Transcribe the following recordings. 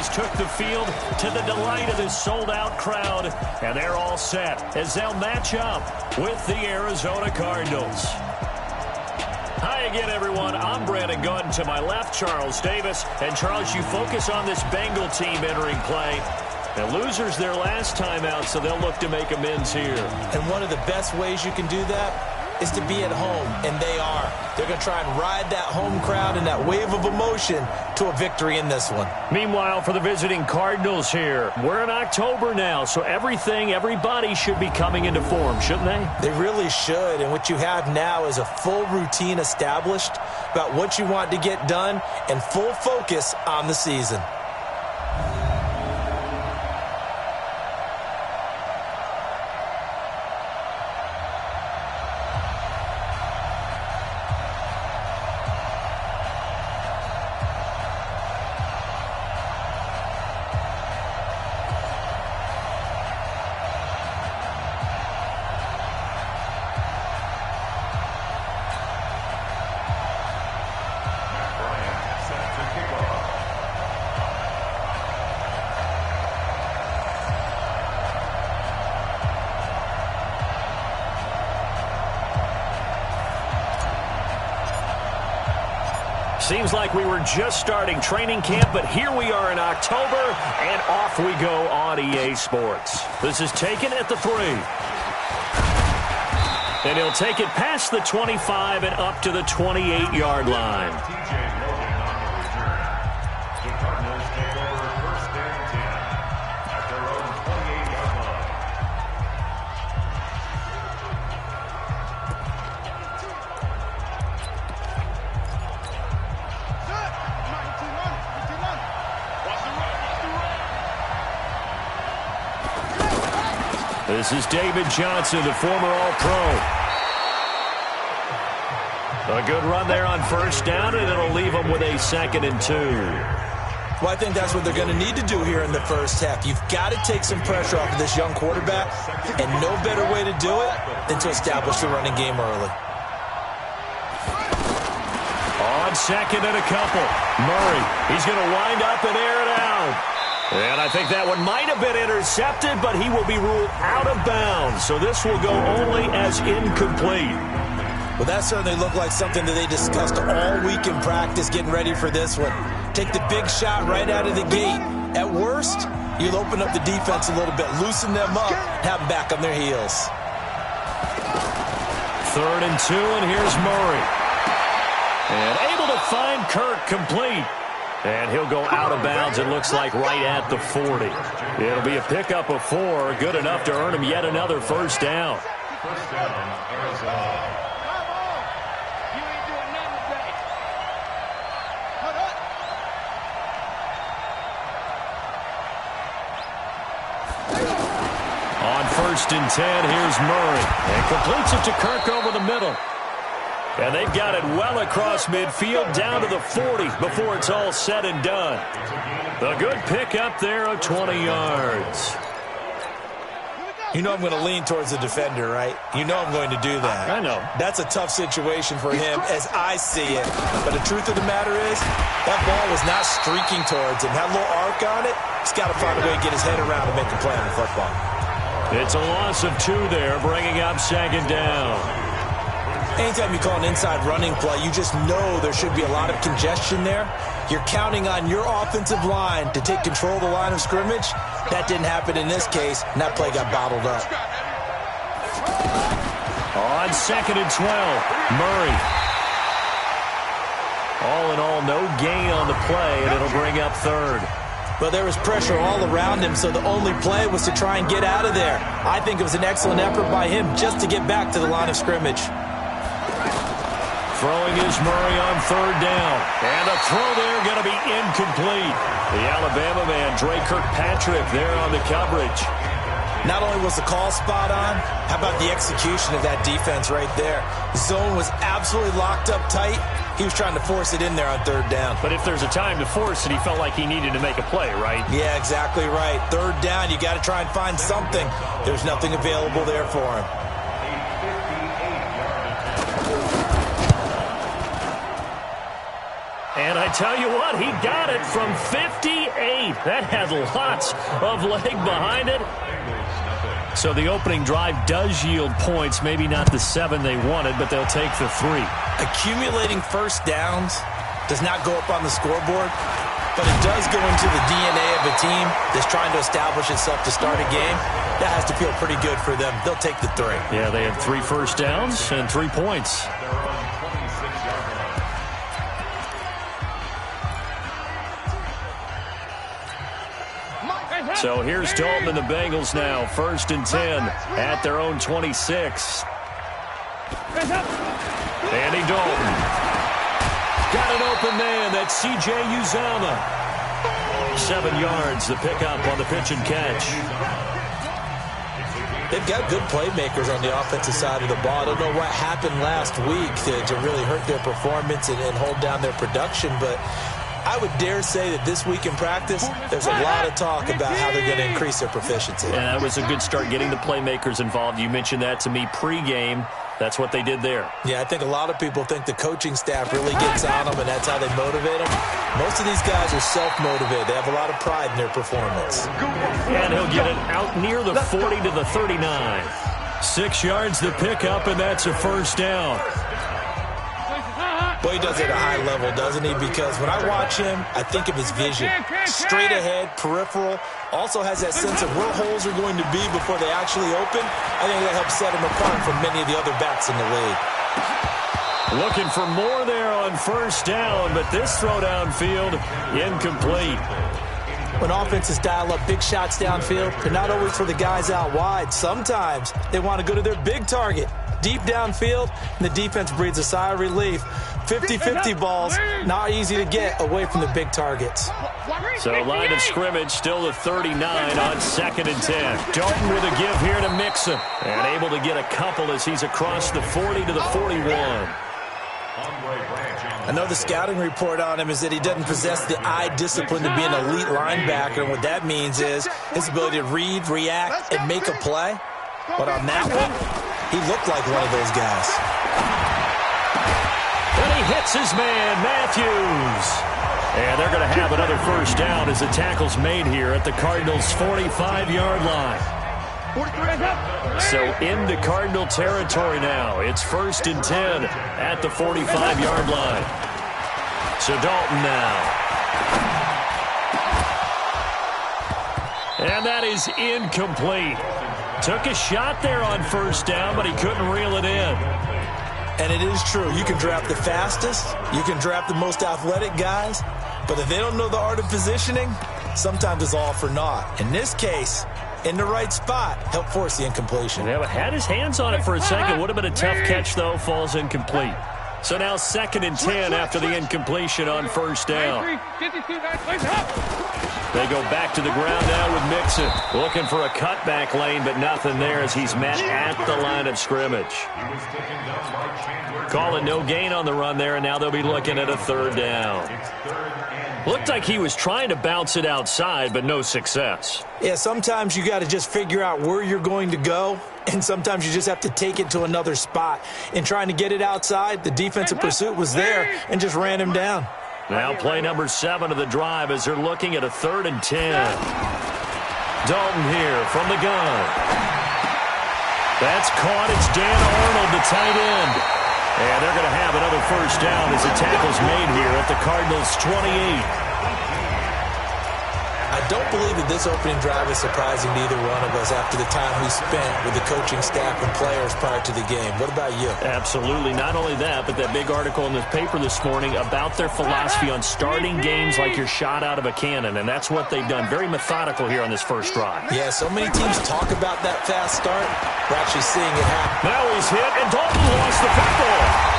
has took the field to the delight of this sold-out crowd, and they're all set as they'll match up with the Arizona Cardinals. Hi again, everyone. I'm Brandon Gaudin. To my left, Charles Davis. And, Charles, you focus on this Bengal team entering play. The losers their last time out, so they'll look to make amends here. And one of the best ways you can do that is to be at home, and they are. They're going to try and ride that home crowd and that wave of emotion to a victory in this one. Meanwhile, for the visiting Cardinals here, we're in October now, so everybody should be coming into form, shouldn't they? They really should, and what you have now is a full routine established about what you want to get done and full focus on the season. Seems like we were just starting training camp, but here we are in October, and off we go on EA Sports. This is taken at the 3. And he'll take it past the 25 and up to the 28-yard line. This is David Johnson, the former All-Pro. A good run there on first down, and it'll leave them with a 2nd and 2. Well, I think that's what they're going to need to do here in the first half. You've got to take some pressure off of this young quarterback, and no better way to do it than to establish the running game early. On 2nd and a couple, Murray. He's going to wind up and air it out. And I think that one might have been intercepted, but he will be ruled out of bounds. So this will go only as incomplete. Well, that certainly looked like something that they discussed all week in practice getting ready for this one. Take the big shot right out of the gate. At worst, you'll open up the defense a little bit, loosen them up, have them back on their heels. 3rd and 2, and here's Murray. And able to find Kirk complete. And he'll go out of bounds, it looks like, right at the 40. It'll be a pickup of 4, good enough to earn him yet another first down. First down, Arizona. On 1st and 10, here's Murray. And completes it to Kirk over the middle. And they've got it well across midfield down to the 40 before it's all said and done. A good pick up there of 20 yards. You know I'm going to lean towards the defender, right? You know I'm going to do that. I know. That's a tough situation for him as I see it. But the truth of the matter is, that ball was not streaking towards him. Had a little arc on it. He's got to find a way to get his head around and make a play on the football. It's a loss of 2 there, bringing up 2nd down. Anytime you call an inside running play, you just know there should be a lot of congestion there. You're counting on your offensive line to take control of the line of scrimmage. That didn't happen in this case, and that play got bottled up. On 2nd and 12, Murray. All in all, no gain on the play, and it'll bring up 3rd. Well, there was pressure all around him, so the only play was to try and get out of there. I think it was an excellent effort by him just to get back to the line of scrimmage. Throwing is Murray on 3rd down. And a throw there going to be incomplete. The Alabama man, Dre Kirkpatrick, there on the coverage. Not only was the call spot on, how about the execution of that defense right there? Zone was absolutely locked up tight. He was trying to force it in there on 3rd down. But if there's a time to force it, he felt like he needed to make a play, right? Yeah, exactly right. 3rd down, you got to try and find something. There's nothing available there for him. And I tell you what, he got it from 58. That had lots of leg behind it. So the opening drive does yield points. Maybe not the 7 they wanted, but they'll take the 3. Accumulating first downs does not go up on the scoreboard, but it does go into the DNA of a team that's trying to establish itself to start a game. That has to feel pretty good for them. They'll take the 3. Yeah, they had 3 first downs and 3 points. So here's Dalton and the Bengals now. 1st and 10 at their own 26. Andy Dalton. Got an open man. That's C.J. Uzomah. 7 yards, the pickup on the pitch and catch. They've got good playmakers on the offensive side of the ball. I don't know what happened last week to really hurt their performance and hold down their production, but I would dare say that this week in practice, there's a lot of talk about how they're going to increase their proficiency. And that was a good start, getting the playmakers involved. You mentioned that to me pregame. That's what they did there. Yeah, I think a lot of people think the coaching staff really gets on them, and that's how they motivate them. Most of these guys are self-motivated. They have a lot of pride in their performance. And he'll get it out near the 40 to the 39. 6 yards the pickup, and that's a first down. Boy, he does it at a high level, doesn't he? Because when I watch him, I think of his vision. Straight ahead, peripheral. Also has that sense of where holes are going to be before they actually open. I think that helps set him apart from many of the other backs in the league. Looking for more there on first down, but this throw downfield, incomplete. When offenses dial up big shots downfield, they're not always for the guys out wide. Sometimes they want to go to their big target. Deep downfield, and the defense breathes a sigh of relief. 50-50 balls, not easy to get away from the big targets. So line of scrimmage still the 39 on 2nd and 10. Dalton with a give here to Mixon, and able to get a couple as he's across the 40 to the 41. I know the scouting report on him is that he doesn't possess the eye discipline to be an elite linebacker, and what that means is his ability to read, react, and make a play. But on that one, he looked like one of those guys. And he hits his man, Matthews. And they're going to have another first down as the tackle's made here at the Cardinals' 45-yard line. So into Cardinal territory now. It's 1st and 10 at the 45-yard line. So Dalton now. And that is incomplete. Took a shot there on first down, but he couldn't reel it in. And it is true. You can draft the fastest. You can draft the most athletic guys. But if they don't know the art of positioning, sometimes it's all for naught. In this case, in the right spot, helped force the incompletion. Yeah, but had his hands on it for a second. Would have been a tough catch, though. Falls incomplete. So now 2nd and 10 after the incompletion on first down. They go back to the ground now with Mixon. Looking for a cutback lane, but nothing there as he's met at the line of scrimmage. Calling no gain on the run there, and now they'll be looking at a 3rd down. Looked like he was trying to bounce it outside, but no success. Yeah, sometimes you got to just figure out where you're going to go, and sometimes you just have to take it to another spot. In trying to get it outside, the defensive pursuit was there and just ran him down. Now play number 7 of the drive as they're looking at a 3rd and 10. Dalton here from the gun. That's caught. It's Dan Arnold, the tight end. And they're going to have another first down as the tackle's made here at the Cardinals' 28. I don't believe that this opening drive is surprising to either one of us after the time we spent with the coaching staff and players prior to the game. What about you? Absolutely. Not only that, but that big article in the paper this morning about their philosophy on starting games like you're shot out of a cannon, and that's what they've done. Very methodical here on this first drive. Yeah, so many teams talk about that fast start. We're actually seeing it happen. Now he's hit, and Dalton lost the football.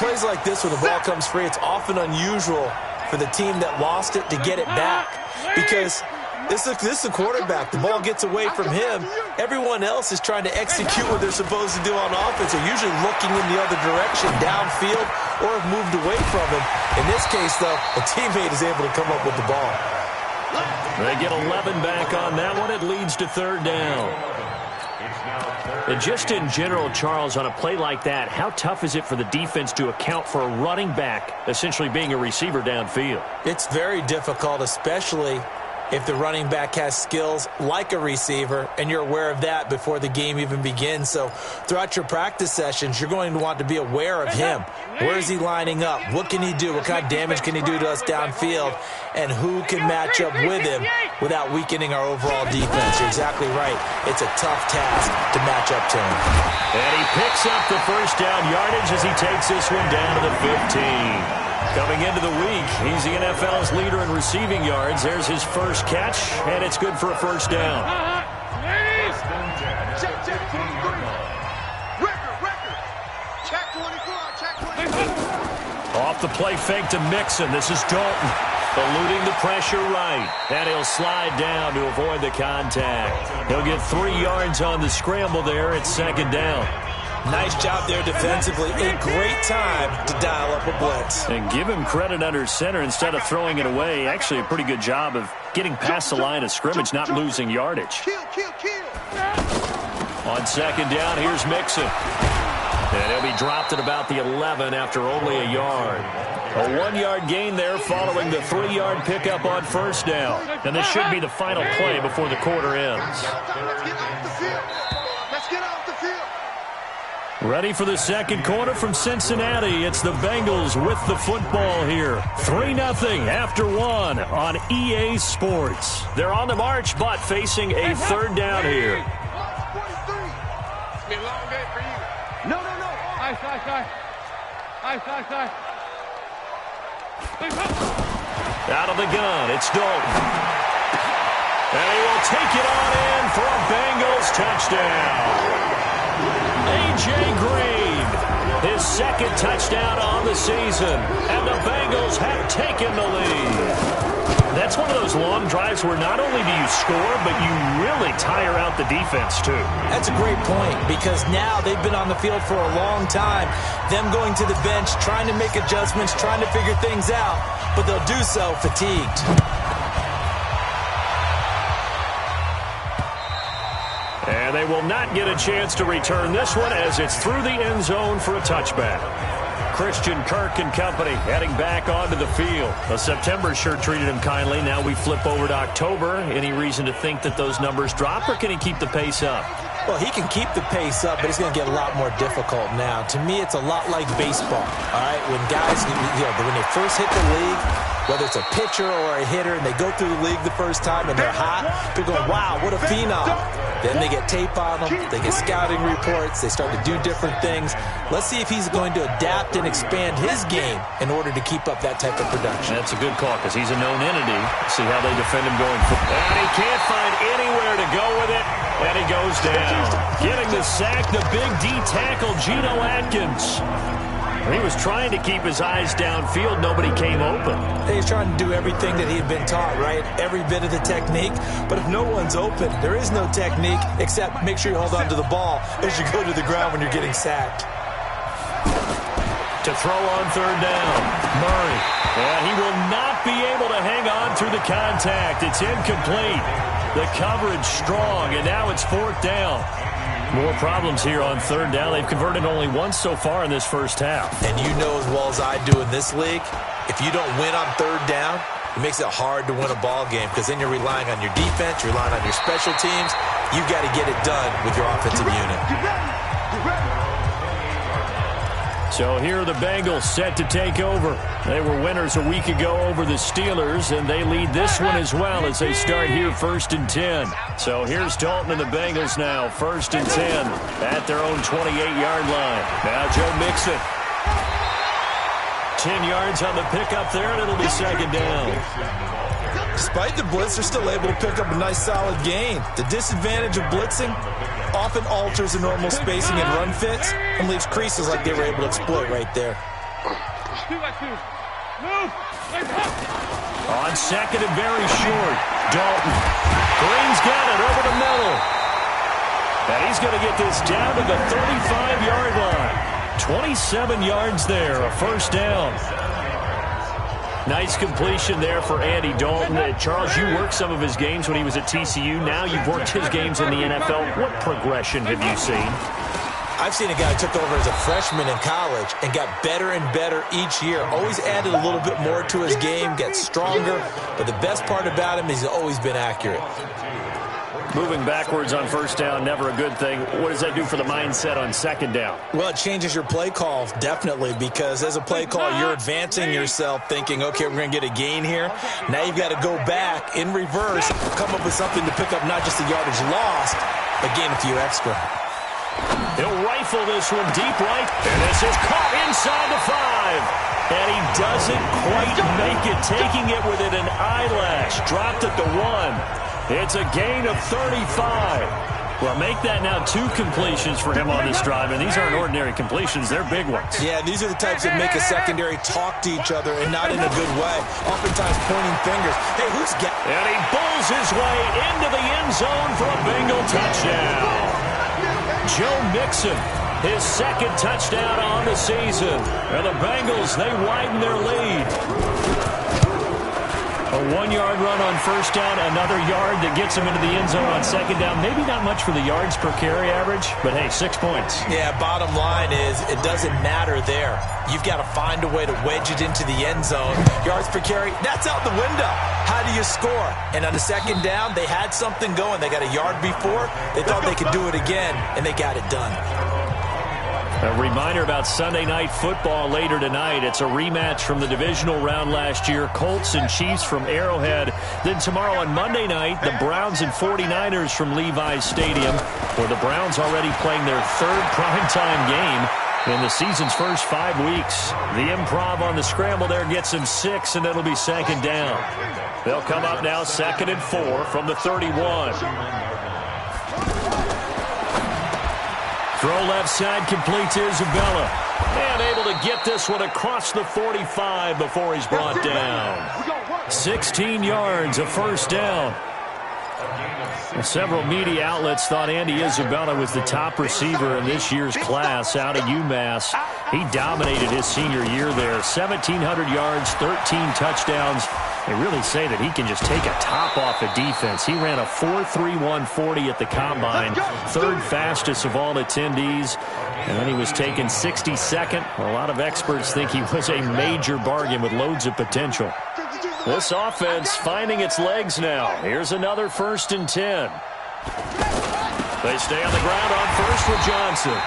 Plays like this where the ball comes free, it's often unusual for the team that lost it to get it back because this is the quarterback. The ball gets away from him. Everyone else is trying to execute what they're supposed to do on offense. They're usually looking in the other direction, downfield, or have moved away from him. In this case, though, a teammate is able to come up with the ball. They get 11 back on that one. It leads to 3rd down. And just in general, Charles, on a play like that, how tough is it for the defense to account for a running back essentially being a receiver downfield? It's very difficult, especially if the running back has skills like a receiver, and you're aware of that before the game even begins. So throughout your practice sessions, you're going to want to be aware of him. Where is he lining up? What can he do? What kind of damage can he do to us downfield? And who can match up with him without weakening our overall defense? You're exactly right. It's a tough task to match up to him. And he picks up the first down yardage as he takes this one down to the 15. Coming into the week, he's the NFL's leader in receiving yards. There's his first catch, and it's good for a first down. Check 23. Record. Check 24. Check 24. Off the play fake to Mixon. This is Dalton. Eluding the pressure right. And he'll slide down to avoid the contact. He'll get 3 yards on the scramble there. It's second down. Nice job there defensively. A great time to dial up a blitz. And give him credit under center instead of throwing it away. Actually a pretty good job of getting past the line of scrimmage, not losing yardage. Kill. On second down, here's Mixon. And he'll be dropped at about the 11 after only a yard. A 1-yard gain there following the 3-yard pickup on first down. And this should be the final play before the quarter ends. Let's get off the field. Ready for the second quarter from Cincinnati. It's the Bengals with the football here. 3-0 after 1 on EA Sports. They're on the march, but facing a third down here. It's been a long day for you. No. Ice. Out of the gun, it's Dalton. And he will take it on in for a Bengals touchdown. A.J. Green, his second touchdown on the season, and the Bengals have taken the lead. That's one of those long drives where not only do you score, but you really tire out the defense, too. That's a great point, because now they've been on the field for a long time. Them going to the bench, trying to make adjustments, trying to figure things out, but they'll do so fatigued. And they will not get a chance to return this one as it's through the end zone for a touchback. Christian Kirk and company heading back onto the field. September sure treated him kindly. Now we flip over to October. Any reason to think that those numbers drop, or can he keep the pace up? Well, he can keep the pace up, but it's going to get a lot more difficult now. To me, it's a lot like baseball, all right? When guys, when they first hit the league, whether it's a pitcher or a hitter, and they go through the league the first time and they're hot, people go, wow, what a phenom. Then they get tape on them, they get scouting reports, they start to do different things. Let's see if he's going to adapt and expand his game in order to keep up that type of production. That's a good call because he's a known entity. See how they defend him going forward. And he can't find anywhere to go with it, and he goes down. Getting the sack, the big D tackle, Geno Atkins. He was trying to keep his eyes downfield. Nobody came open. He's trying to do everything that he had been taught, right? Every bit of the technique. But if no one's open, there is no technique except make sure you hold on to the ball as you go to the ground when you're getting sacked. To throw on third down, Murray. And he will not be able to hang on through the contact. It's incomplete. The coverage strong, and now it's fourth down. More problems here on third down. They've converted only once so far in this first half. And you know as well as I do in this league, if you don't win on third down, it makes it hard to win a ball game because then you're relying on your defense, you're relying on your special teams. You've got to get it done with your offensive unit. So here are the Bengals set to take over. They were winners a week ago over the Steelers, and they lead this one as well as they start here 1st and 10. So here's Dalton and the Bengals now, 1st and 10 at their own 28-yard line. Now Joe Mixon. 10 yards on the pickup there, and it'll be second down. Despite the blitz, they're still able to pick up a nice solid gain. The disadvantage of blitzing often alters the normal spacing and run fits and leaves creases like they were able to exploit right there. On second and very short, Dalton. Green's got it over the middle. And he's going to get this down to the 35-yard line. 27 yards there, a first down. Nice completion there for Andy Dalton. Charles, you worked some of his games when he was at TCU. Now you've worked his games in the NFL. What progression have you seen? I've seen a guy who took over as a freshman in college and got better and better each year. Always added a little bit more to his game, gets stronger. But the best part about him is he's always been accurate. Moving backwards on first down, never a good thing. What does that do for the mindset on second down? Well, it changes your play call, definitely, because as a play call, you're advancing yourself thinking, okay, we're going to get a gain here. Now you've got to go back in reverse, come up with something to pick up not just the yardage lost, but gain a few extra. He'll rifle this one deep right, and this is caught inside the 5. And he doesn't quite make it, taking it within an eyelash. Dropped at the 1. It's a gain of 35. Well, make that now 2 completions for him on this drive, and these aren't ordinary completions. They're big ones. Yeah, these are the types that make a secondary talk to each other, and not in a good way. Oftentimes pointing fingers. Hey, who's got... And he bulls his way into the end zone for a Bengal touchdown. Joe Mixon, his second touchdown on the season. And the Bengals, they widen their lead. A 1-yard run on first down, another yard that gets him into the end zone on second down. Maybe not much for the yards per carry average, but hey, 6 points. Yeah, bottom line is it doesn't matter there. You've got to find a way to wedge it into the end zone. Yards per carry, that's out the window. How do you score? And on the second down, they had something going. They got a yard before. They thought they could do it again, and they got it done. A reminder about Sunday Night Football later tonight. It's a rematch from the divisional round last year. Colts and Chiefs from Arrowhead. Then tomorrow on Monday night, the Browns and 49ers from Levi's Stadium, where the Browns already playing their 3rd primetime game in the season's first 5 weeks. The improv on the scramble there gets him 6, and it'll be second down. They'll come up now 2nd and 4 from the 31. Throw left side, complete to Isabella. And able to get this one across the 45 before he's brought down. 16 yards, a first down. Several media outlets thought Andy Isabella was the top receiver in this year's class out of UMass. He dominated his senior year there. 1,700 yards, 13 touchdowns. They really say that he can just take a top off a defense. He ran a 4.31 40 at the Combine, 3rd fastest of all attendees. And then he was taken 62nd. A lot of experts think he was a major bargain with loads of potential. This offense finding its legs now. Here's another 1st and 10. They stay on the ground on first with Johnson.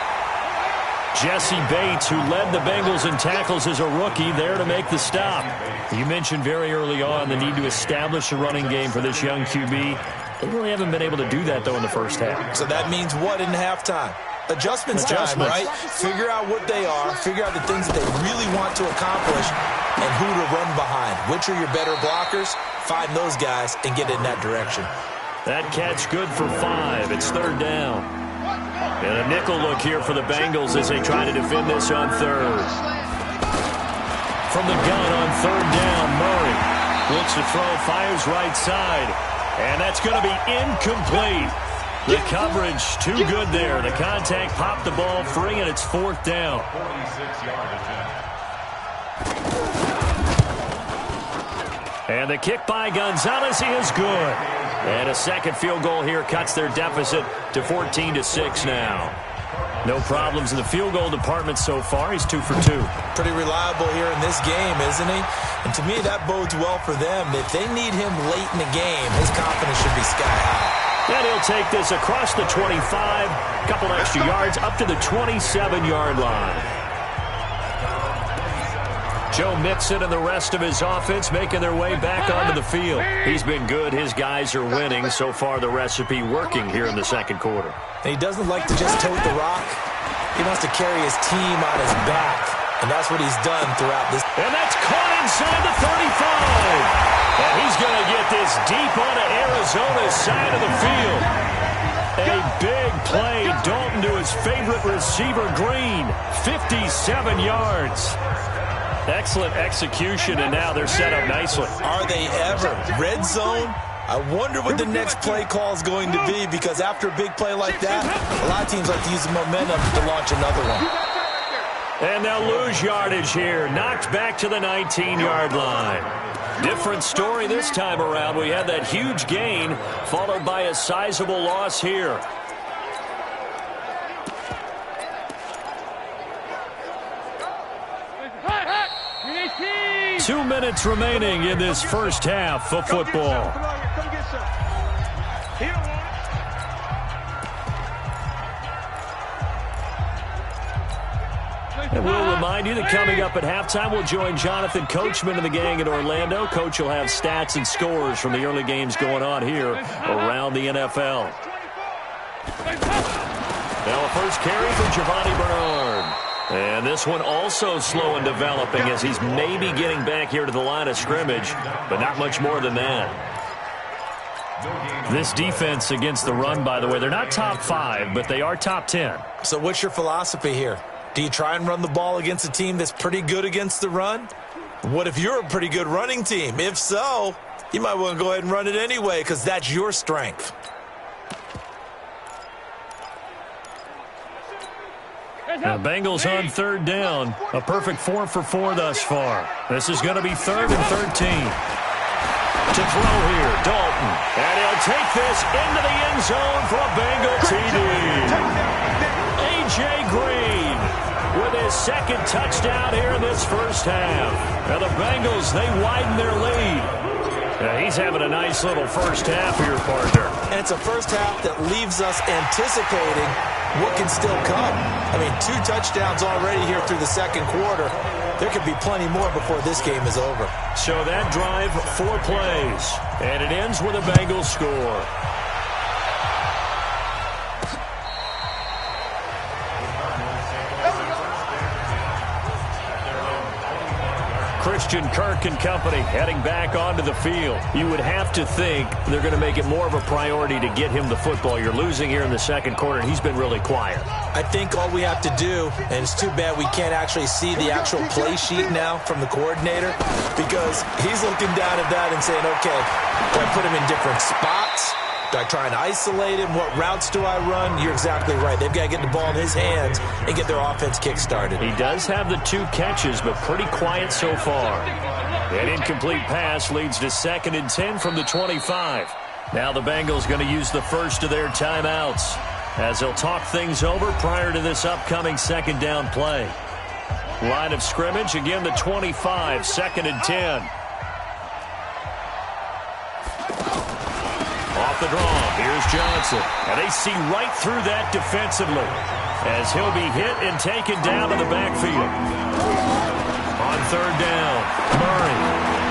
Jesse Bates, who led the Bengals in tackles as a rookie, there to make the stop. You mentioned very early on the need to establish a running game for this young QB. They really haven't been able to do that, though, in the first half. So that means what in halftime? Adjustments time, right? Figure out what they are, figure out the things that they really want to accomplish, and who to run behind. Which are your better blockers? Find those guys and get in that direction. That catch good for 5. It's 3rd down. And a nickel look here for the Bengals as they try to defend this on 3rd. From the gun on 3rd down, Murray looks to throw, fires right side. And that's going to be incomplete. The coverage too good there. The contact popped the ball free, and it's 4th down. 46-yard attempt. And the kick by Gonzalez is good. And a second field goal here cuts their deficit to 14-6 now. No problems in the field goal department so far. He's 2 for 2. Pretty reliable here in this game, isn't he? And to me, that bodes well for them. If they need him late in the game, his confidence should be sky high. And he'll take this across the 25, a couple extra yards, up to the 27-yard line. Joe Mixon and the rest of his offense making their way back onto the field. He's been good. His guys are winning. So far, the recipe working here in the second quarter. And he doesn't like to just tote the rock. He wants to carry his team on his back. And that's what he's done throughout this. And that's caught inside the 35. And he's going to get this deep onto Arizona's side of the field. A big play. Dalton to his favorite receiver, Green. 57 yards. Excellent execution, and now they're set up nicely. Are they ever? Red zone? I wonder what the next play call is going to be, because after a big play like that, a lot of teams like to use the momentum to launch another one. And they'll lose yardage here. Knocked back to the 19-yard line. Different story this time around. We had that huge gain followed by a sizable loss here. Two minutes remaining in this first half of football. And we'll remind you that coming up at halftime, we'll join Jonathan Coachman and the gang in Orlando. Coach will have stats and scores from the early games going on here around the NFL. Now a first carry for Giovanni Bernard. And this one also slow in developing as he's maybe getting back here to the line of scrimmage, but not much more than that. This defense against the run, by the way, they're not top 5, but they are top 10. So what's your philosophy here? Do you try and run the ball against a team that's pretty good against the run? What if you're a pretty good running team? If so, you might want to go ahead and run it anyway because that's your strength. The Bengals on third down. A perfect 4 for 4 thus far. This is going to be 3rd and 13. To throw here, Dalton. And he'll take this into the end zone for a Bengal TD. A.J. Green with his second touchdown here in this first half. Now the Bengals, they widen their lead. He's having a nice little first half here, partner. And it's a first half that leaves us anticipating what can still come. I mean, 2 touchdowns already here through the second quarter. There could be plenty more before this game is over. So that drive, 4 plays. And it ends with a Bengals score. Christian Kirk and company heading back onto the field. You would have to think they're going to make it more of a priority to get him the football. You're losing here in the second quarter, and he's been really quiet. I think all we have to do, and it's too bad we can't actually see the actual play sheet now from the coordinator, because he's looking down at that and saying, okay, do I put him in different spots? Do I try and isolate him? What routes do I run? You're exactly right. They've got to get the ball in his hands and get their offense kick-started. He does have the 2 catches, but pretty quiet so far. An incomplete pass leads to 2nd and 10 from the 25. Now the Bengals going to use the first of their timeouts as they'll talk things over prior to this upcoming second down play. Line of scrimmage, again the 25, 2nd and 10. Off the draw, here's Johnson. And they see right through that defensively as he'll be hit and taken down to the backfield. On third down, Murray.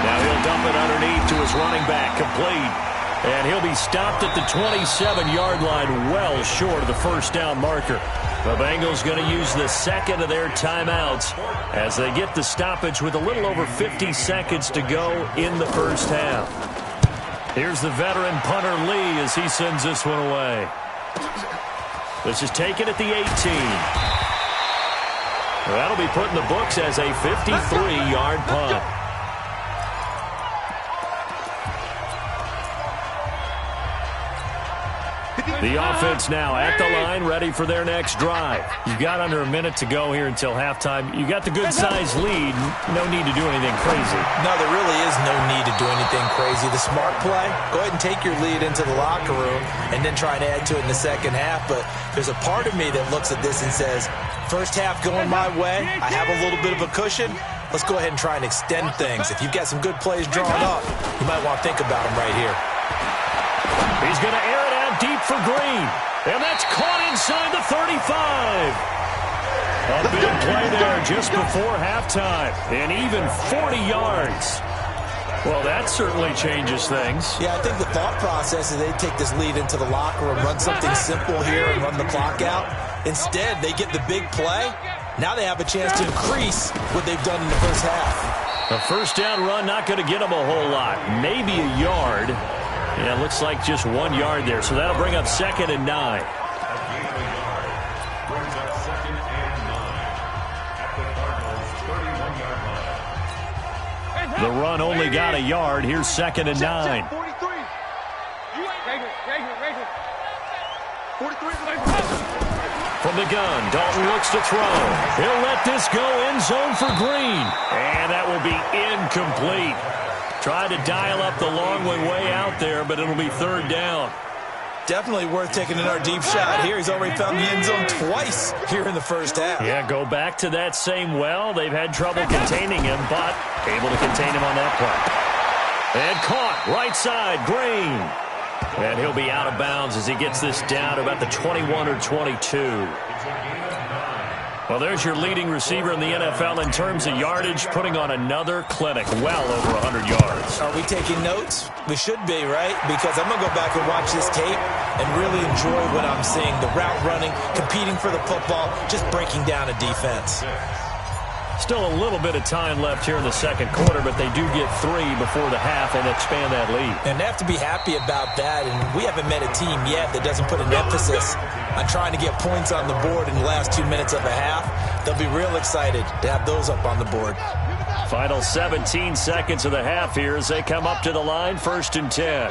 Now he'll dump it underneath to his running back, complete. And he'll be stopped at the 27-yard line, well short of the first down marker. The Bengals going to use the second of their timeouts as they get the stoppage with a little over 50 seconds to go in the first half. Here's the veteran punter Lee as he sends this one away. This is taken at the 18. That'll be put in the books as a 53-yard punt. The offense now at the line, ready for their next drive. You've got under a minute to go here until halftime. You got the good-sized lead. No need to do anything crazy. No, there really is no need to do anything crazy. The smart play, go ahead and take your lead into the locker room and then try and add to it in the second half. But there's a part of me that looks at this and says, first half going my way, I have a little bit of a cushion. Let's go ahead and try and extend things. If you've got some good plays drawn up, you might want to think about them right here. He's going to air it out deep for Green. And that's caught inside the 35. A big play there just before halftime. And even 40 yards. Well, that certainly changes things. Yeah, I think the thought process is they take this lead into the locker room, run something simple here and run the clock out. Instead, they get the big play. Now they have a chance to increase what they've done in the first half. A first down run not going to get them a whole lot. Maybe a yard. Yeah, it looks like just 1 yard there. So that'll bring up 2nd and 9. The run only got a yard. Here's 2nd and 9. From the gun, Dalton looks to throw. He'll let this go end zone for Green. And that will be incomplete. Tried to dial up the long one way out there, but it'll be third down. Definitely worth taking another deep shot here. He's already found the end zone twice here in the first half. Yeah, go back to that same well. They've had trouble containing him, but able to contain him on that play. And caught, right side, Green. And he'll be out of bounds as he gets this down to about the 21 or 22. Well, there's your leading receiver in the NFL in terms of yardage, putting on another clinic, well over 100 yards. Are we taking notes? We should be, right? Because I'm going to go back and watch this tape and really enjoy what I'm seeing. The route running, competing for the football, just breaking down a defense. Still a little bit of time left here in the second quarter, but they do get 3 before the half and expand that lead. And they have to be happy about that, and we haven't met a team yet that doesn't put an emphasis on trying to get points on the board in the last 2 minutes of a half. They'll be real excited to have those up on the board. Final 17 seconds of the half here as they come up to the line, 1st and 10.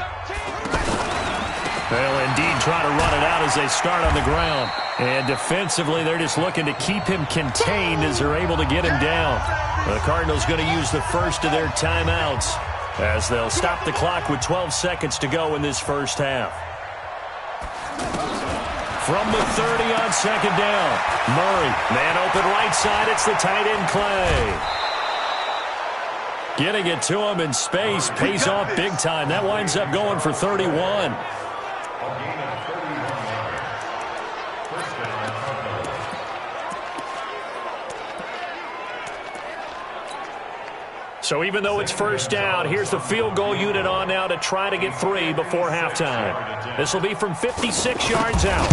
They'll indeed try to run it out as they start on the ground. And defensively, they're just looking to keep him contained as they're able to get him down. The Cardinals going to use the first of their timeouts as they'll stop the clock with 12 seconds to go in this first half. From the 30 on second down, Murray, man open right side, it's the tight end Clay. Getting it to him in space pays off big time. That winds up going for 31. So even though it's first down, here's the field goal unit on now to try to get 3 before halftime. This will be from 56 yards out.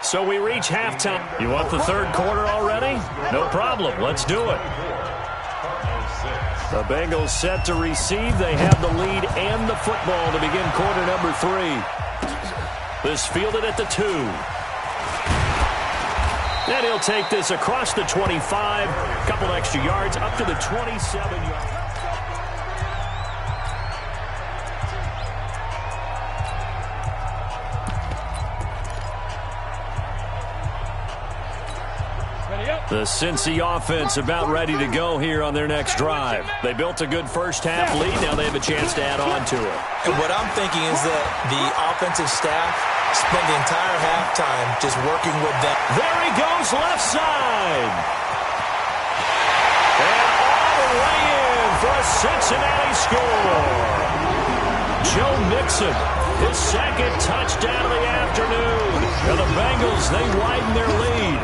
So we reach halftime. You want the third quarter already? No problem. Let's do it. The Bengals set to receive. They have the lead and the football to begin quarter number 3. This fielded at the 2. And he'll take this across the 25. A couple extra yards up to the 27-yard. The Cincy offense about ready to go here on their next drive. They built a good first half lead. Now they have a chance to add on to it. And what I'm thinking is that the offensive staff spent the entire halftime just working with them. There he goes, left side. And all the way in for a Cincinnati score. Joe Mixon, his second touchdown of the afternoon. And the Bengals, they widen their lead.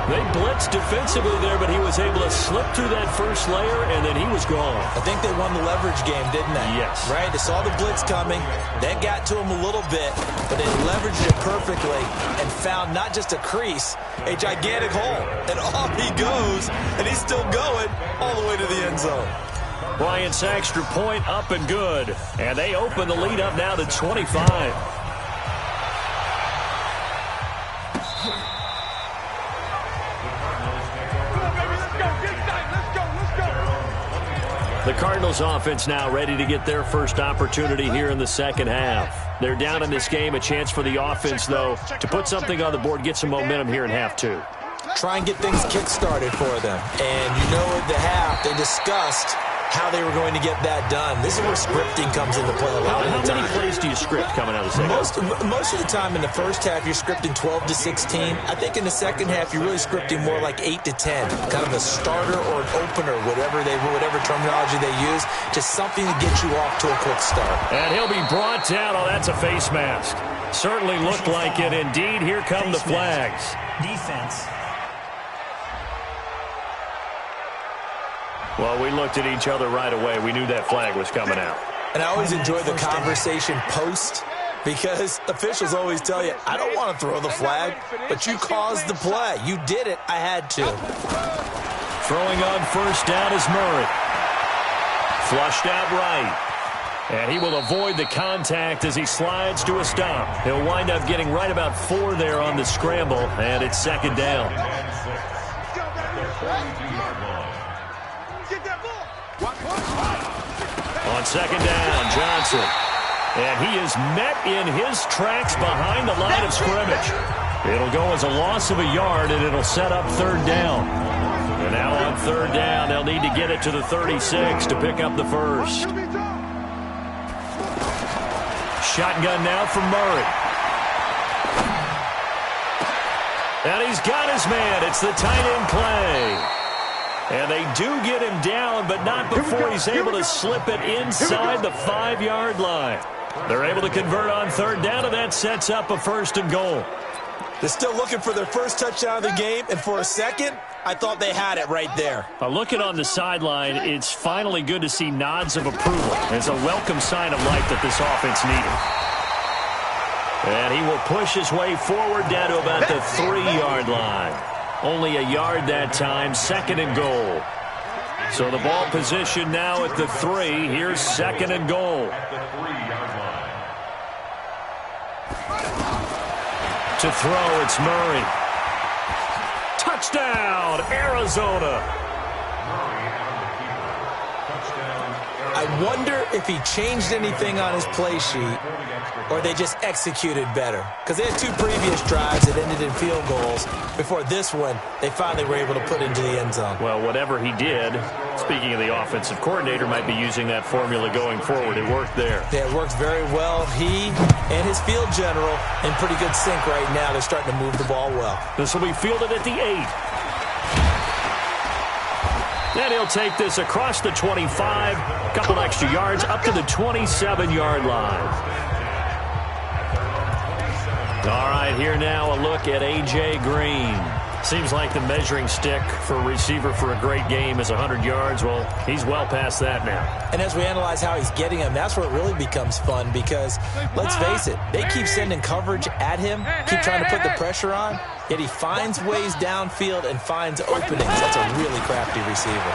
They blitzed defensively there, but he was able to slip through that first layer, and then he was gone. I think they won the leverage game, didn't they? Yes. Right? They saw the blitz coming. That got to him a little bit, but they leveraged it perfectly and found not just a crease, a gigantic hole. And off he goes, and he's still going all the way to the end zone. Bryant's extra point up and good. And they open the lead up now to 25. The Cardinals offense now ready to get their first opportunity here in the second half. They're down in this game. A chance for the offense, though, to put something on the board, get some momentum here in half 2. Try and get things kick-started for them. And you know at the half, they discussed how they were going to get that done. This is where scripting comes into play a lot of the time. How many plays do you script coming out of the second half? Most of the time in the first half, you're scripting 12 to 16. I think in the second half, you're really scripting more like 8 to 10. Kind of a starter or an opener, whatever terminology they use. Just something to get you off to a quick start. And he'll be brought down. Oh, that's a face mask. Certainly looked like it. Indeed, here come the flags. Defense. Well, we looked at each other right away. We knew that flag was coming out. And I always enjoy the conversation post because officials always tell you, I don't want to throw the flag, but you caused the play. You did it. I had to. Throwing on first down is Murray. Flushed out right. And he will avoid the contact as he slides to a stop. He'll wind up getting right about 4 there on the scramble, and it's second down. Get that ball. On second down, Johnson. And he is met in his tracks behind the line of scrimmage. It'll go as a loss of a yard, and it'll set up third down. And now on third down, they'll need to get it to the 36 to pick up the first. Shotgun now from Murray. And he's got his man. It's the tight end play. And they do get him down, but not before he's able to slip it inside the 5-yard line. They're able to convert on third down, and that sets up a first and goal. They're still looking for their first touchdown of the game, and for a second, I thought they had it right there. Looking on the sideline, it's finally good to see nods of approval. It's a welcome sign of life that this offense needed. And he will push his way forward down to about the 3-yard line. Only a yard that time, second and goal. So the ball position now at the 3. Here's second and goal. To throw, it's Murray. Touchdown, Arizona. I wonder if he changed anything on his play sheet or they just executed better. Because they had 2 previous drives that ended in field goals. Before this one, they finally were able to put into the end zone. Well, whatever he did, speaking of the offensive coordinator, might be using that formula going forward. It worked there. Yeah, it worked very well. He and his field general in pretty good sync right now. They're starting to move the ball well. This will be fielded at the 8. And he'll take this across the 25, a couple extra yards, up to the 27-yard line. All right, here now a look at A.J. Green. Seems like the measuring stick for a receiver for a great game is 100 yards. Well, he's well past that now. And as we analyze how he's getting them, that's where it really becomes fun because, let's face it, they keep sending coverage at him, keep trying to put the pressure on, yet he finds ways downfield and finds openings. That's a really crafty receiver.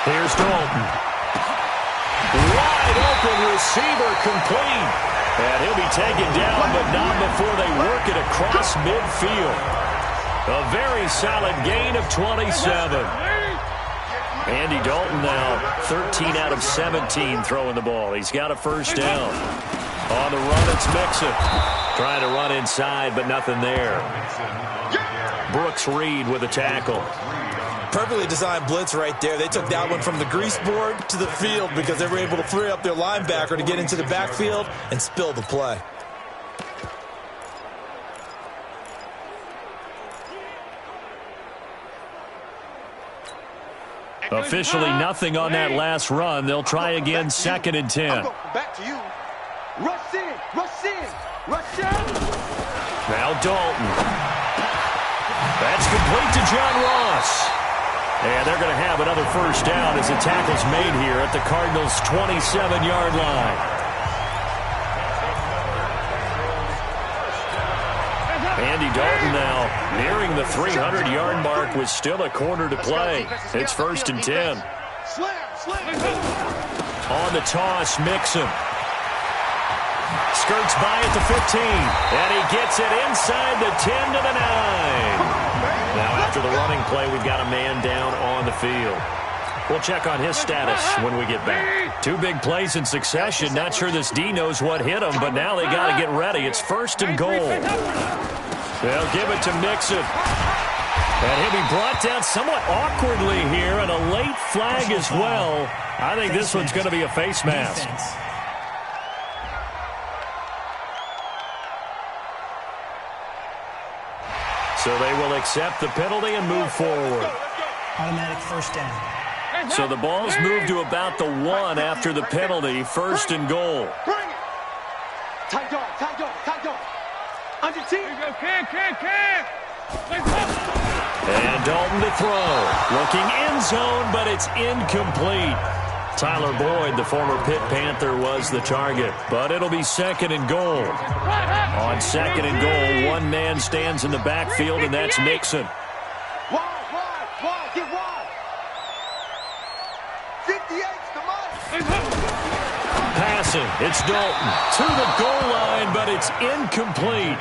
Here's Dalton. Wide open receiver complete. And he'll be taken down, but not before they work it across midfield. A very solid gain of 27. Andy Dalton now 13 out of 17 throwing the ball. He's got a first down. On the run, it's Mixon. Trying to run inside, but nothing there. Brooks Reed with a tackle. Perfectly designed blitz right there. They took that one from the grease board to the field because they were able to free up their linebacker to get into the backfield and spill the play. Officially nothing on that last run. They'll try again, second and 10. Back to you. Rush in, rush in, rush in. Now Dalton. That's complete to John Ross. And they're going to have another first down as the tackle's made here at the Cardinals' 27-yard line. Andy Dalton now nearing the 300-yard mark with still a quarter to play. It's first and 10. On the toss, Mixon. Skirts by at the 15. And he gets it inside the 10 to the 9. Now after the running play, we've got a man down on the field. We'll check on his status when we get back. 2 big plays in succession. Not sure this D knows what hit him, but now they got to get ready. It's first and goal. They'll give it to Mixon. And he'll be brought down somewhat awkwardly here, and a late flag as well. I think this one's going to be a face mask. So they will accept the penalty and move forward. Automatic first down. So the ball's moved to about the 1 after the penalty. First and goal. Bring it. Tight dog, tight dog, tight dog. Under team. And Dalton to throw. Looking end zone, but it's incomplete. Tyler Boyd, the former Pitt Panther, was the target. But it'll be second and goal. On second and goal, one man stands in the backfield, and that's Mixon. Wide, get wide. 58, come on. Passing, it's Dalton to the goal line, but it's incomplete.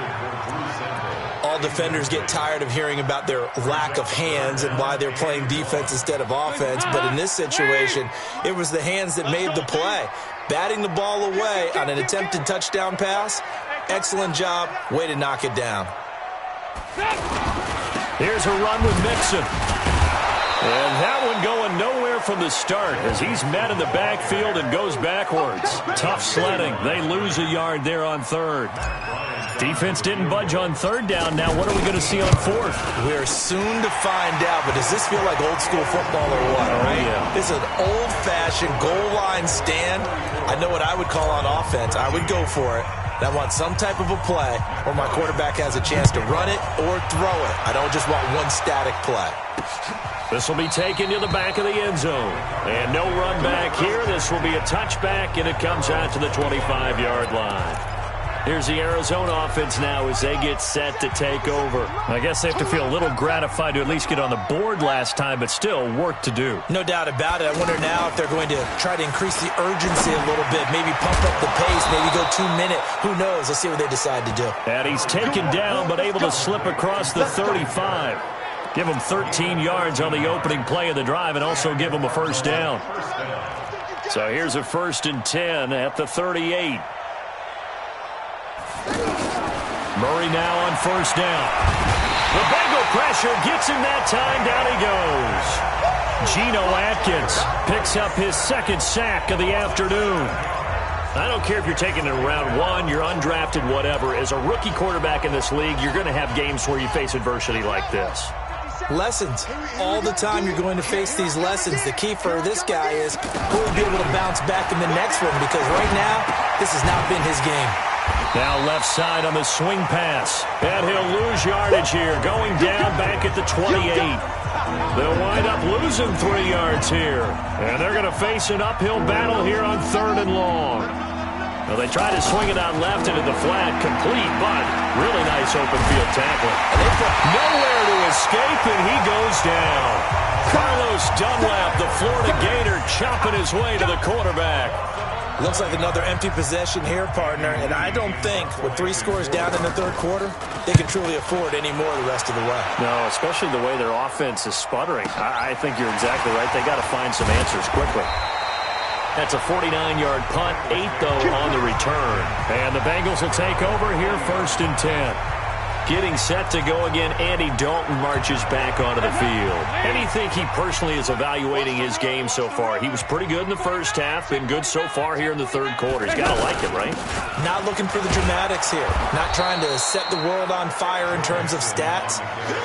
All defenders get tired of hearing about their lack of hands and why they're playing defense instead of offense. But in this situation, it was the hands that made the play. Batting the ball away on an attempted touchdown pass, excellent job. Way to knock it down. Here's a run with Mixon. And that one going nowhere from the start as he's met in the backfield and goes backwards. Tough sledding. They lose a yard there on third. Defense didn't budge on third down. Now what are we going to see on fourth? We're soon to find out, but does this feel like old school football or what, right? Yeah. This is an old-fashioned goal line stand. I know what I would call on offense. I would go for it. I want some type of a play where my quarterback has a chance to run it or throw it. I don't just want one static play. This will be taken to the back of the end zone. And no run back here. This will be a touchback, and it comes out to the 25-yard line. Here's the Arizona offense now as they get set to take over. I guess they have to feel a little gratified to at least get on the board last time, but still work to do. No doubt about it. I wonder now if they're going to try to increase the urgency a little bit, maybe pump up the pace, maybe go 2 minute. Who knows? Let's see what they decide to do. And he's taken down but able to slip across the 35. Give him 13 yards on the opening play of the drive and also give him a first down. So here's a 1st and 10 at the 38. Murray now on first down. The Bengal pressure gets him that time. Down he goes. Geno Atkins picks up his 2nd sack of the afternoon. I don't care if you're taking it in round 1, you're undrafted, whatever. As a rookie quarterback in this league, you're going to have games where you face adversity like this. Lessons. All the time you're going to face these lessons. The key for this guy is will he be able to bounce back in the next one, because right now, this has not been his game. Now left side on the swing pass. And he'll lose yardage here. Going down back at the 28. They'll wind up losing 3 yards here. And they're going to face an uphill battle here on 3rd and long. Well, they try to swing it out left into the flat. Complete, but really nice open field tackling. Nowhere to escape, and he goes down. Carlos Dunlap, the Florida Gator, chopping his way to the quarterback. Looks like another empty possession here, partner, and I don't think with 3 scores down in the 3rd quarter, they can truly afford any more the rest of the way. No, especially the way their offense is sputtering. I think you're exactly right. They got to find some answers quickly. That's a 49-yard punt, 8 though on the return. And the Bengals will take over here 1st and 10. Getting set to go again, Andy Dalton marches back onto the field. And you think he personally is evaluating his game so far? He was pretty good in the first half, been good so far here in the 3rd quarter. He's got to like it, right? Not looking for the dramatics here. Not trying to set the world on fire in terms of stats.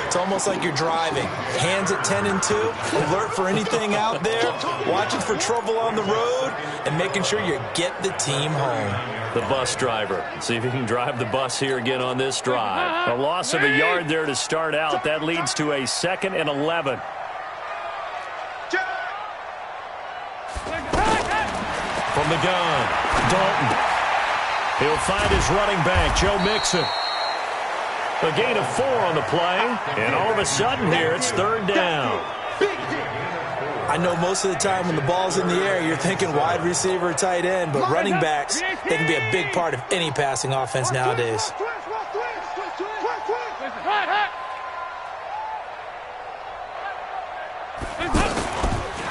It's almost like you're driving. Hands at 10 and 2, alert for anything out there, watching for trouble on the road, and making sure you get the team home. The bus driver. See if he can drive the bus here again on this drive. A loss of a yard there to start out. That leads to a 2nd and 11. From the gun, Dalton. He'll find his running back, Joe Mixon. A gain of 4 on the play, and all of a sudden here it's 3rd down. I know most of the time when the ball's in the air, you're thinking wide receiver, tight end, but running backs, they can be a big part of any passing offense nowadays.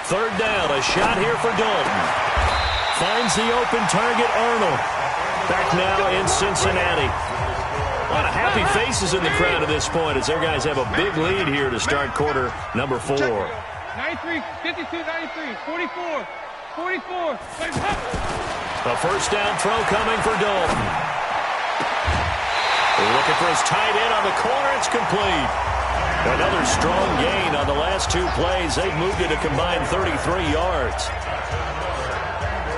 3rd down, a shot here for Dalton. Finds the open target, Arnold. Back now in Cincinnati. A lot of happy faces in the crowd at this point as their guys have a big lead here to start quarter number 4. 93, 52, 93, 44, 44. A 1st down throw coming for Dalton. Looking for his tight end on the corner. It's complete. Another strong gain on the last 2 plays. They've moved it a combined 33 yards.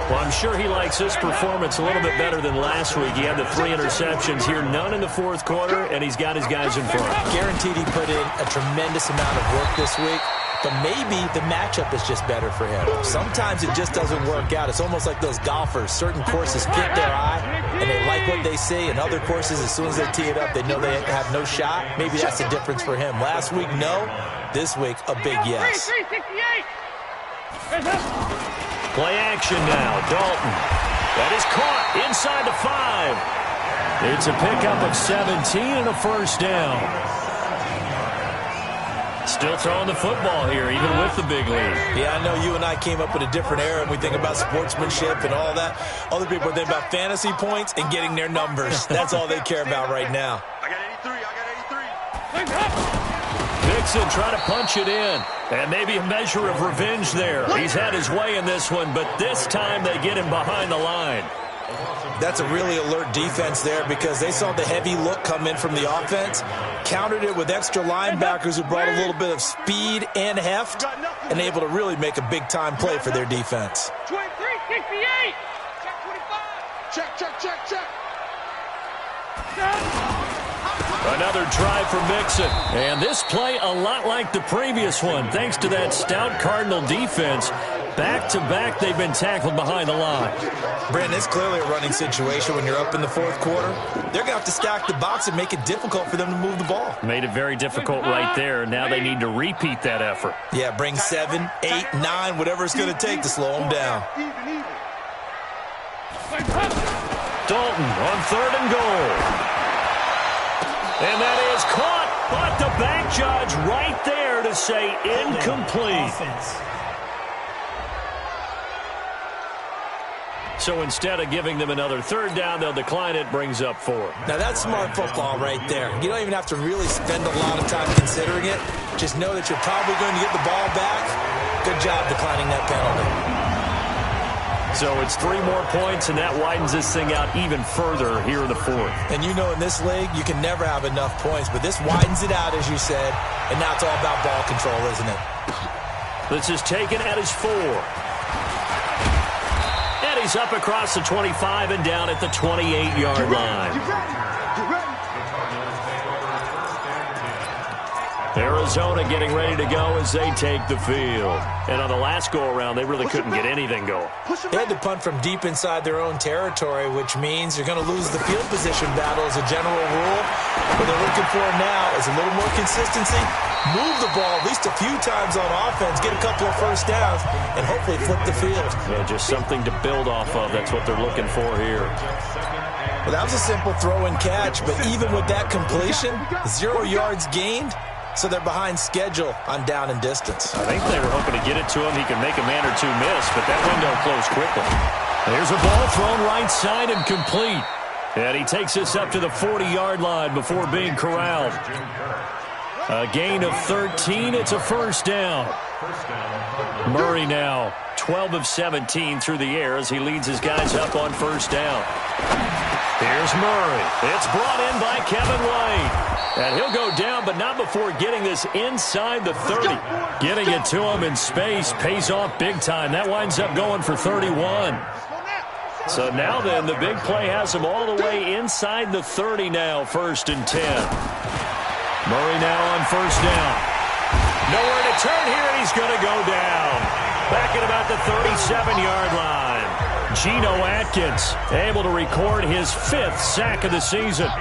Well, I'm sure he likes this performance a little bit better than last week. He had the 3 interceptions here, none in the 4th quarter, and he's got his guys in front. Guaranteed he put in a tremendous amount of work this week. But maybe the matchup is just better for him. Sometimes it just doesn't work out. It's almost like those golfers. Certain courses fit their eye, and they like what they see. And other courses, as soon as they tee it up, they know they have no shot. Maybe that's the difference for him. Last week, no. This week, a big yes. Play action now. Dalton. That is caught inside the 5. It's a pickup of 17 and a first down. Still throwing the football here, even with the big lead. Yeah, I know you and I came up in a different era, and we think about sportsmanship and all that. Other people think about fantasy points and getting their numbers. That's all they care about right now. I got 83. Mixon trying to punch it in. And maybe a measure of revenge there. He's had his way in this one, but this time they get him behind the line. That's a really alert defense there because they saw the heavy look come in from the offense, countered it with extra linebackers who brought a little bit of speed and heft, and able to really make a big-time play for their defense. 23-68. Check 25. Check. Another drive for Mixon. And this play a lot like the previous one, thanks to that stout Cardinal defense. Back-to-back, they've been tackled behind the line. Brandon, it's clearly a running situation when you're up in the fourth quarter. They're going to have to stack the box and make it difficult for them to move the ball. Made it very difficult right there. Now they need to repeat that effort. Yeah, bring 7, 8, 9, whatever it's going to take to slow them down. Dalton on 3rd and goal. And that is caught, but the back judge right there to say incomplete. So instead of giving them another 3rd down, they'll decline it, brings up 4. Now that's smart football right there. You don't even have to really spend a lot of time considering it. Just know that you're probably going to get the ball back. Good job declining that penalty. So it's 3 more points, and that widens this thing out even further here in the 4th. And you know in this league, you can never have enough points, but this widens it out, as you said, and now it's all about ball control, isn't it? This is taken at his 4. And he's up across the 25 and down at the 28-yard line. Arizona getting ready to go as they take the field. And on the last go-around, they really couldn't get anything going. They had to punt from deep inside their own territory, which means you're going to lose the field position battle as a general rule. What they're looking for now is a little more consistency, move the ball at least a few times on offense, get a couple of first downs, and hopefully flip the field. Yeah, just something to build off of. That's what they're looking for here. Well, that was a simple throw and catch, but even with that completion, 0 yards gained. So they're behind schedule on down and distance. I think they were hoping to get it to him. He could make a man or two miss, but that window closed quickly. There's a ball thrown right side and complete. And he takes this up to the 40-yard line before being corralled. A gain of 13. It's a first down. Murray now 12 of 17 through the air as he leads his guys up on first down. Here's Murray. It's brought in by Kevin White. And he'll go down, but not before getting this inside the 30. Getting it to him in space pays off big time. That winds up going for 31. So now then, the big play has him all the way inside the 30 now, 1st and 10. Murray now on first down. Nowhere to turn here, and he's going to go down. Back at about the 37-yard line. Geno Atkins able to record his 5th sack of the season.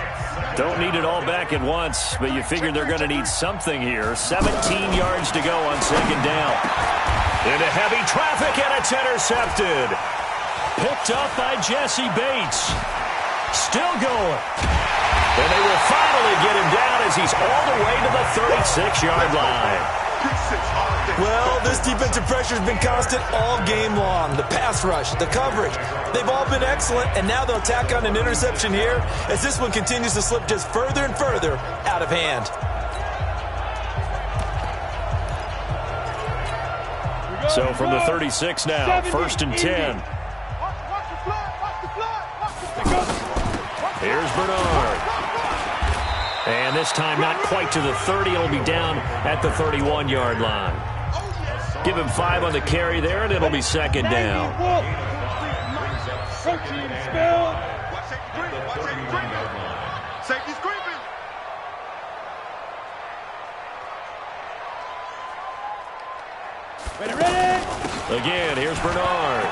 Don't need it all back at once, but you figure they're going to need something here. 17 yards to go on 2nd down. Into heavy traffic, and it's intercepted. Picked up by Jesse Bates. Still going. And they will finally get him down as he's all the way to the 36-yard line. Well, this defensive pressure has been constant all game long. The pass rush, the coverage, they've all been excellent, and now they'll tack on an interception here as this one continues to slip just further and further out of hand. So from the 36 now, 1st and 10. Here's Bernard. And this time not quite to the 30. It'll be down at the 31-yard line. Give him 5 on the carry there, and it'll be 2nd down. Again, here's Bernard.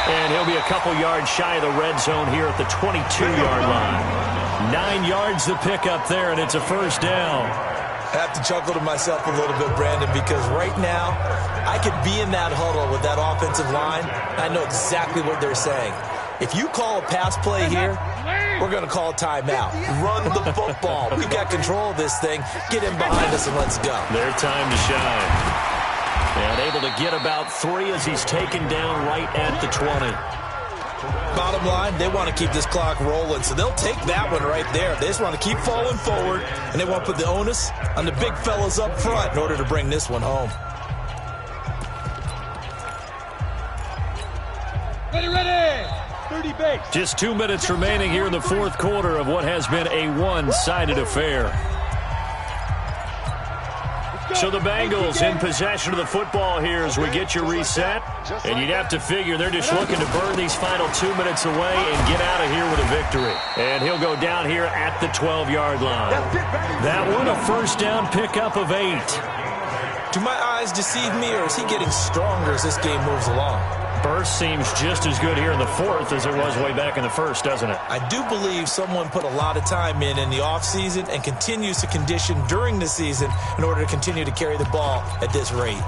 And he'll be a couple yards shy of the red zone here at the 22-yard line. 9 yards to pick up there, and it's a first down. I have to chuckle to myself a little bit, Brandon, because right now I could be in that huddle with that offensive line. I know exactly what they're saying. If you call a pass play here, we're going to call timeout. Run the football. We got control of this thing. Get in behind us and let's go. Their time to shine. And able to get about 3 as he's taken down right at the 20. Bottom line, they want to keep this clock rolling, so they'll take that one right there. They just want to keep falling forward, and they want to put the onus on the big fellas up front in order to bring this one home. Ready. 30 base. Just 2 minutes remaining here in the fourth quarter of what has been a one-sided affair. So the Bengals in possession of the football here as we get you reset. And you'd have to figure they're just looking to burn these final 2 minutes away and get out of here with a victory. And he'll go down here at the 12-yard line. That one, a first down pickup of 8. Do my eyes deceive me, or is he getting stronger as this game moves along? Burst seems just as good here in the fourth as it was way back in the first, doesn't it? I do believe someone put a lot of time in the offseason and continues to condition during the season in order to continue to carry the ball at this rate.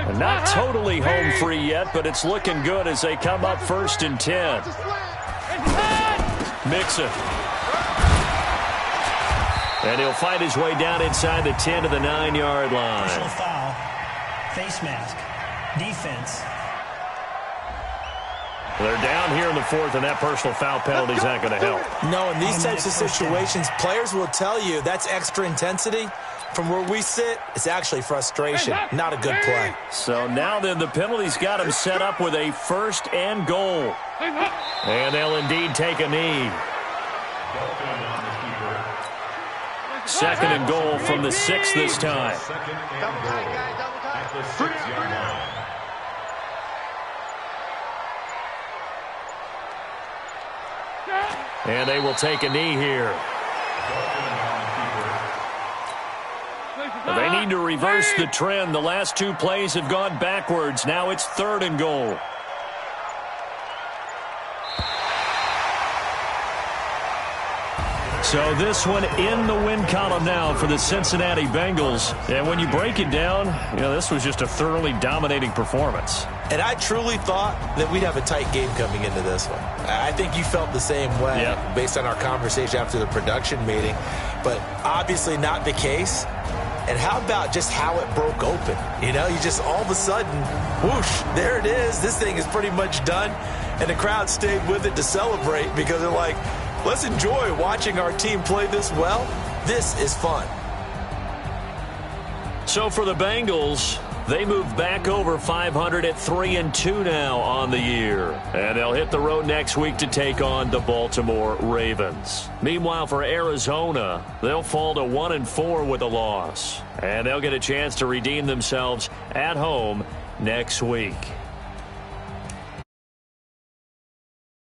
And not totally home free yet, but it's looking good as they come up 1st and 10. Mixon. And he'll find his way down inside the 10 to the 9-yard line. Personal foul. Face mask. Defense. They're down here in the fourth, and that personal foul penalty is not going to help. No, in these types of situations, players will tell you that's extra intensity. From where we sit, it's actually frustration, not a good play. So now then, the penalty's got him set up with a 1st and goal. And they'll indeed take a knee. 2nd and goal from the 6 this time. And they will take a knee here. They need to reverse the trend. The last 2 plays have gone backwards. Now it's 3rd and goal. So this one in the win column now for the Cincinnati Bengals. And when you break it down, this was just a thoroughly dominating performance. And I truly thought that we'd have a tight game coming into this one. I think you felt the same way based on our conversation after the production meeting. But obviously not the case. And how about just how it broke open? You just all of a sudden, whoosh, there it is. This thing is pretty much done. And the crowd stayed with it to celebrate because they're like, let's enjoy watching our team play this well. This is fun. So for the Bengals, they move back over 500 at 3-2 now on the year. And they'll hit the road next week to take on the Baltimore Ravens. Meanwhile, for Arizona, they'll fall to 1-4 with a loss. And they'll get a chance to redeem themselves at home next week.